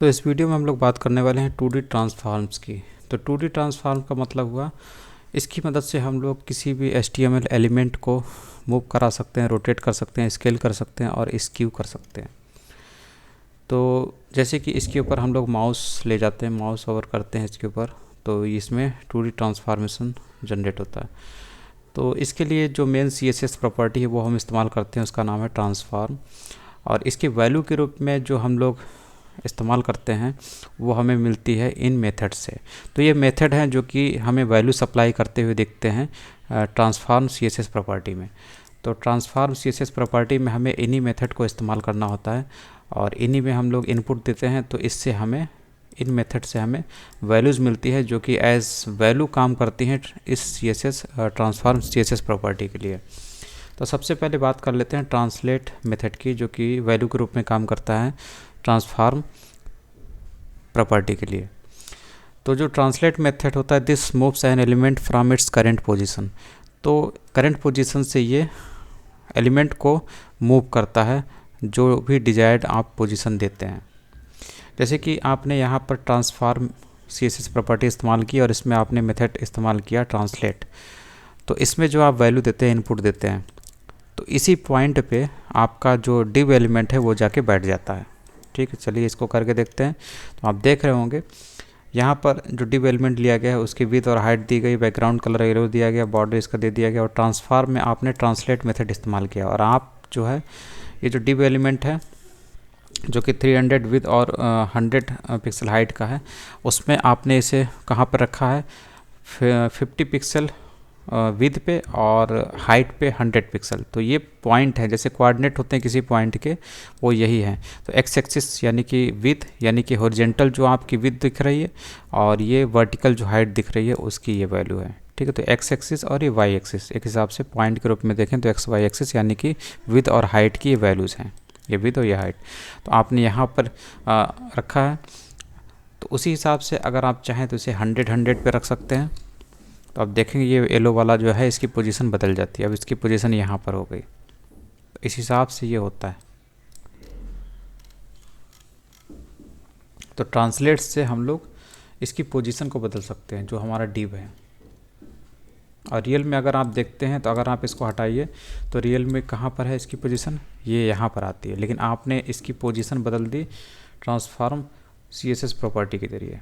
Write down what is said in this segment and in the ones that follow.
तो इस वीडियो में हम लोग बात करने वाले हैं 2D ट्रांसफॉर्म्स की। तो 2D ट्रांसफॉर्म का मतलब हुआ इसकी मदद से हम लोग किसी भी HTML एलिमेंट को मूव करा सकते हैं, रोटेट कर सकते हैं, स्केल कर सकते हैं और स्क्यू कर सकते हैं। तो जैसे कि इसके ऊपर हम लोग माउस ले जाते हैं, माउस ओवर करते हैं इसके ऊपर, तो इसमें 2D ट्रांसफॉर्मेशन जनरेट होता है। तो इसके लिए जो मेन CSS प्रॉपर्टी है वो हम इस्तेमाल करते हैं, उसका नाम है ट्रांसफॉर्म। और इसके वैल्यू के रूप में जो हम लोग इस्तेमाल करते हैं वो हमें मिलती है इन मेथड से। तो ये मेथड हैं जो कि हमें वैल्यू सप्लाई करते हुए दिखते हैं ट्रांसफॉर्म CSS प्रॉपर्टी में। तो ट्रांसफॉर्म CSS प्रॉपर्टी में हमें इन्हीं मेथड को इस्तेमाल करना होता है और इन्हीं में हम लोग इनपुट देते हैं। तो इससे हमें इन मेथड से हमें वैल्यूज़ मिलती है जो कि एज वैल्यू काम करती हैं इस ट्रांसफॉर्म CSS प्रॉपर्टी के लिए। तो सबसे पहले बात कर लेते हैं ट्रांसलेट मेथड की, जो कि वैल्यू के रूप में काम करता है ट्रांसफॉर्म प्रॉपर्टी के लिए। तो जो ट्रांसलेट मेथड होता है, this moves an element from its current position. तो करेंट पोजीशन से ये एलिमेंट को मूव करता है जो भी डिजायर्ड आप पोजीशन देते हैं। जैसे कि आपने यहाँ पर ट्रांसफॉर्म CSS प्रॉपर्टी इस्तेमाल की और इसमें आपने मेथड इस्तेमाल किया ट्रांसलेट। तो इसमें जो आप वैल्यू देते हैं, इनपुट देते हैं, तो इसी पॉइंट पे आपका जो डिव एलिमेंट है वो जाके बैठ जाता है। ठीक है, चलिए इसको करके देखते हैं। तो आप देख रहे होंगे यहाँ पर जो डिव एलिमेंट लिया गया है उसकी विड्थ और हाइट दी गई, बैकग्राउंड कलर येलो दिया गया, बॉर्डर इसका दे दिया गया और ट्रांसफॉर्म में आपने ट्रांसलेट मेथड इस्तेमाल किया। और आप जो है ये जो डिव एलिमेंट है जो कि 300 विड्थ और 100 पिक्सल हाइट का है, उसमें आपने इसे कहाँ पर रखा है, 50 पिक्सल विड्थ पे और हाइट पे 100 पिक्सल। तो ये पॉइंट है, जैसे कोऑर्डिनेट होते हैं किसी पॉइंट के, वो यही है। तो एक्स एक्सिस यानी कि विड्थ यानी कि हॉरिजॉन्टल जो आपकी विड्थ दिख रही है और ये वर्टिकल जो हाइट दिख रही है उसकी ये वैल्यू है। ठीक है, तो एक्स एक्सिस और ये वाई एक्सिस एक हिसाब से पॉइंट के रूप में देखें तो एक्स वाई एक्सिस यानी कि विड्थ और हाइट की ये वैल्यूज़ हैं, ये विड्थ और ये हाइट। तो आपने यहाँ पर रखा है। तो उसी हिसाब से अगर आप चाहें तो इसे 100 पे रख सकते हैं। तो आप देखेंगे ये येलो वाला जो है इसकी पोजीशन बदल जाती है, अब इसकी पोजीशन यहाँ पर हो गई। तो इस हिसाब से ये होता है। तो ट्रांसलेट से हम लोग इसकी पोजीशन को बदल सकते हैं जो हमारा डिव है। और रियल में अगर आप देखते हैं तो अगर आप इसको हटाइए तो रियल में कहाँ पर है इसकी पोजीशन, ये यहाँ पर आती है, लेकिन आपने इसकी पोजीशन बदल दी ट्रांसफॉर्म CSS प्रॉपर्टी के जरिए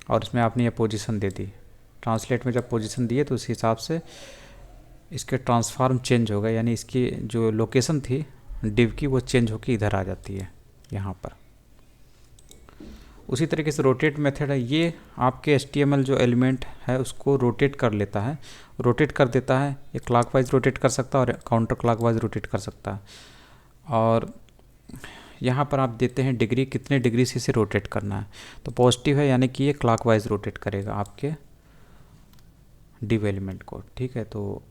और इसमें आपने ये पोजीशन दे दी। ट्रांसलेट में जब पोजीशन दिए तो उस हिसाब से इसके ट्रांसफॉर्म चेंज हो गए, यानी इसकी जो लोकेशन थी डिव की वो चेंज होकर इधर आ जाती है यहाँ पर। उसी तरीके से रोटेट मेथड है, ये आपके HTML जो एलिमेंट है उसको रोटेट कर लेता है, रोटेट कर देता है। ये क्लॉकवाइज रोटेट कर सकता है और काउंटर क्लॉकवाइज रोटेट कर सकता है। और यहाँ पर आप देते हैं डिग्री, कितने डिग्री से इसे रोटेट करना है। तो पॉजिटिव है यानी कि ये क्लॉकवाइज रोटेट करेगा आपके डिव एलिमेंट को। ठीक है, तो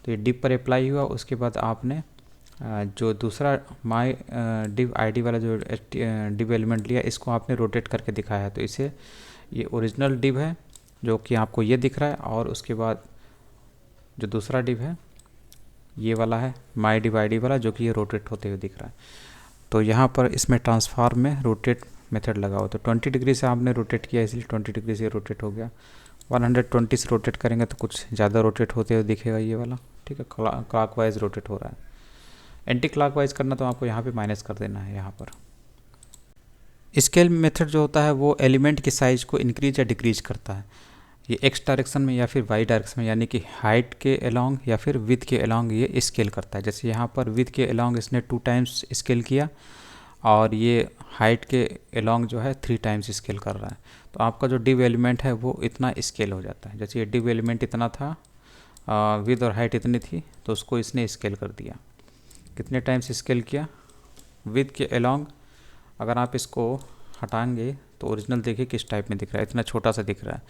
ये डिव पर अप्लाई हुआ। उसके बाद आपने जो दूसरा माई डिव ID वाला जो डिव एलिमेंट लिया इसको आपने रोटेट करके दिखाया है। तो इसे ये ओरिजिनल डिव है जो कि आपको ये दिख रहा है, और उसके बाद जो दूसरा डिव है ये वाला है माई डिव ID वाला जो कि ये रोटेट होते हुए दिख रहा है। तो यहाँ पर इसमें ट्रांसफॉर्म में रोटेट मेथड लगा हुआ। तो 20 डिग्री से आपने रोटेट किया इसलिए 20 डिग्री से रोटेट हो गया। 120 से रोटेट करेंगे तो कुछ ज़्यादा रोटेट होते हुए दिखेगा ये वाला। ठीक है, क्लॉकवाइज रोटेट हो रहा है। एंटी क्लॉकवाइज करना तो आपको यहाँ पे माइनस कर देना है यहाँ पर। स्केल मेथड जो होता है वो एलिमेंट की साइज़ को इंक्रीज या डिक्रीज करता है। ये एक्स डायरेक्शन में या फिर वाई डायरेक्शन में, यानी कि हाइट के अलोंग या फिर विड्थ के अलोंग ये स्केल करता है। जैसे यहाँ पर विड्थ के अलोंग इसने 2 टाइम्स स्केल किया और ये हाइट के अलोंग जो है 3 टाइम्स स्केल कर रहा है। तो आपका जो डिव एलिमेंट है वो इतना स्केल हो जाता है। जैसे ये डिव एलिमेंट इतना था, विड्थ और हाइट इतनी थी, तो उसको इसने स्केल कर दिया। कितने टाइम्स स्केल किया, विड्थ के अलोंग। अगर आप इसको हटाएंगे तो ओरिजिनल देखिए किस टाइप में दिख रहा है, इतना छोटा सा दिख रहा है।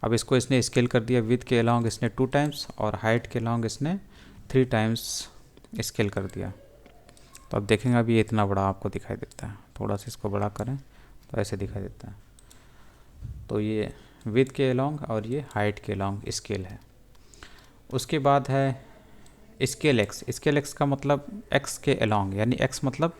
अब इसको इसने स्केल कर दिया, विड्थ के अलोंग इसने 2 टाइम्स और हाइट के अलोंग इसने 3 टाइम्स स्केल कर दिया। तो अब देखेंगे अभी ये इतना बड़ा आपको दिखाई देता है। थोड़ा सा इसको बड़ा करें तो ऐसे दिखाई देता है। तो ये विड्थ के अलोंग और ये हाइट के अलोंग स्केल है। उसके बाद है स्केल एक्स। स्केल एक्स का मतलब एक्स के अलोंग, यानी एक्स मतलब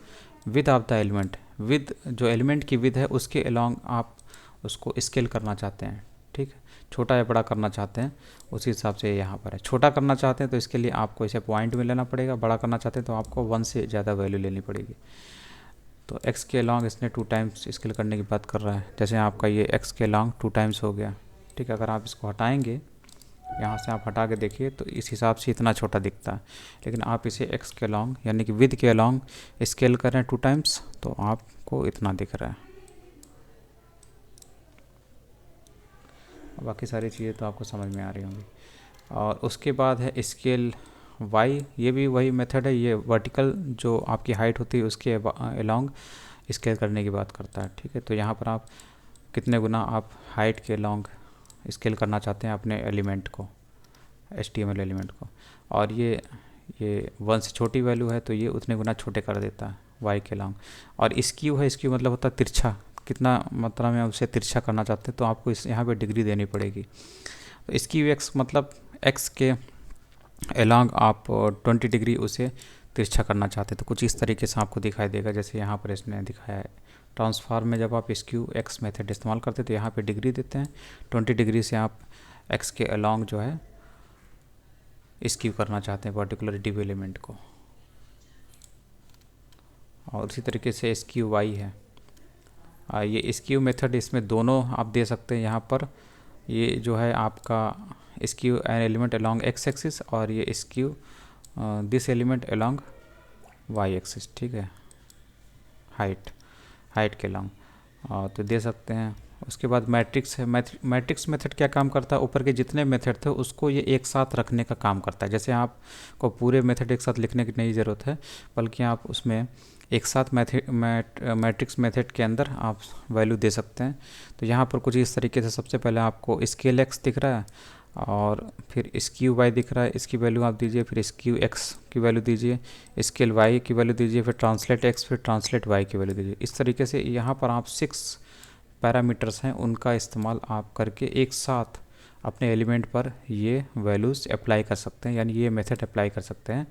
with of the element, with जो एलिमेंट की विद है उसके अलोंग आप उसको स्केल करना चाहते हैं, ठीक है, छोटा या बड़ा करना चाहते हैं, उसी हिसाब से यहाँ पर है। छोटा करना चाहते हैं तो इसके लिए आपको इसे पॉइंट में लेना पड़ेगा, बड़ा करना चाहते हैं तो आपको 1 से ज़्यादा वैल्यू लेनी पड़ेगी। तो x के अलोंग इसने 2 टाइम्स स्केल करने की बात कर रहा है, जैसे आपका ये x के अलोंग 2 टाइम्स हो गया, ठीक है। अगर आप इसको हटाएंगे, यहाँ से आप हटा के देखिए तो इस हिसाब से इतना छोटा दिखता है, लेकिन आप इसे x के अलोंग यानी कि विद के अलोंग स्केल करें 2 टाइम्स तो आपको इतना दिख रहा है। बाकी सारी चीज़ें तो आपको समझ में आ रही होंगी। और उसके बाद है स्केल y, ये भी वही मेथड है, ये वर्टिकल जो आपकी हाइट होती है उसके अलोंग स्केल करने की बात करता है, ठीक है। तो यहाँ पर आप कितने गुना आप हाइट के अलोंग स्केल करना चाहते हैं अपने एलिमेंट को, HTML एलिमेंट को, और ये 1 से छोटी वैल्यू है तो ये उतने गुना छोटे कर देता है y के अलोंग। और स्क्यू है, स्क्यू मतलब होता है तिरछा, कितना मात्रा में उसे तिरछा करना चाहते हैं तो आपको इस यहाँ पे डिग्री देनी पड़ेगी। तो स्क्यू x मतलब x के अलोंग आप 20 डिग्री उसे तिरछा करना चाहते हैं तो कुछ इस तरीके से आपको दिखाई देगा, जैसे यहाँ पर इसने दिखाया है। ट्रांसफॉर्म में जब आप स्क्यू x मेथड इस्तेमाल करते हैं तो यहाँ पे डिग्री देते हैं, 20 डिग्री से आप x के अलोंग जो है स्क्यू करना चाहते हैं पर्टिकुलर डिव एलिमेंट को। और उसी तरीके से स्क्यू y है, ये स्क्यू मेथड इसमें दोनों आप दे सकते हैं। यहाँ पर ये जो है आपका skew an element along x axis और ये skew this element along y axis, ठीक है, हाइट के अलोंग तो दे सकते हैं। उसके बाद मैट्रिक्स है, मैट्रिक्स मेथड क्या काम करता है, ऊपर के जितने मेथड थे उसको ये एक साथ रखने का काम करता है। जैसे आपको पूरे मेथड एक साथ लिखने की नहीं ज़रूरत है, बल्कि आप उसमें एक साथ मैट्रिक्स मेथड के अंदर आप वैल्यू दे सकते हैं। तो यहाँ पर कुछ इस तरीके से सबसे पहले आपको स्केल x दिख रहा है और फिर स्क्यू y दिख रहा है, इसकी वैल्यू आप दीजिए, फिर स्क्यू x की वैल्यू दीजिए, स्केल y की वैल्यू दीजिए, फिर ट्रांसलेट x, फिर ट्रांसलेट y की वैल्यू दीजिए। इस तरीके से यहाँ पर आप 6 पैरामीटर्स हैं, उनका इस्तेमाल आप करके एक साथ अपने एलिमेंट पर ये वैल्यूज़ अप्लाई कर सकते हैं, यानी ये मेथड अप्लाई कर सकते हैं।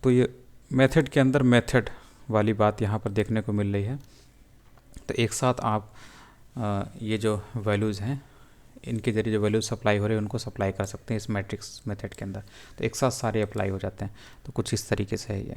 तो ये मेथड के अंदर मेथड वाली बात यहाँ पर देखने को मिल रही है। तो एक साथ आप ये जो वैल्यूज़ हैं इनके जरिए जो वैल्यूज सप्लाई हो रहे हैं उनको सप्लाई कर सकते हैं इस मैट्रिक्स मेथड के अंदर, तो एक साथ सारे अप्लाई हो जाते हैं। तो कुछ इस तरीके से है ये।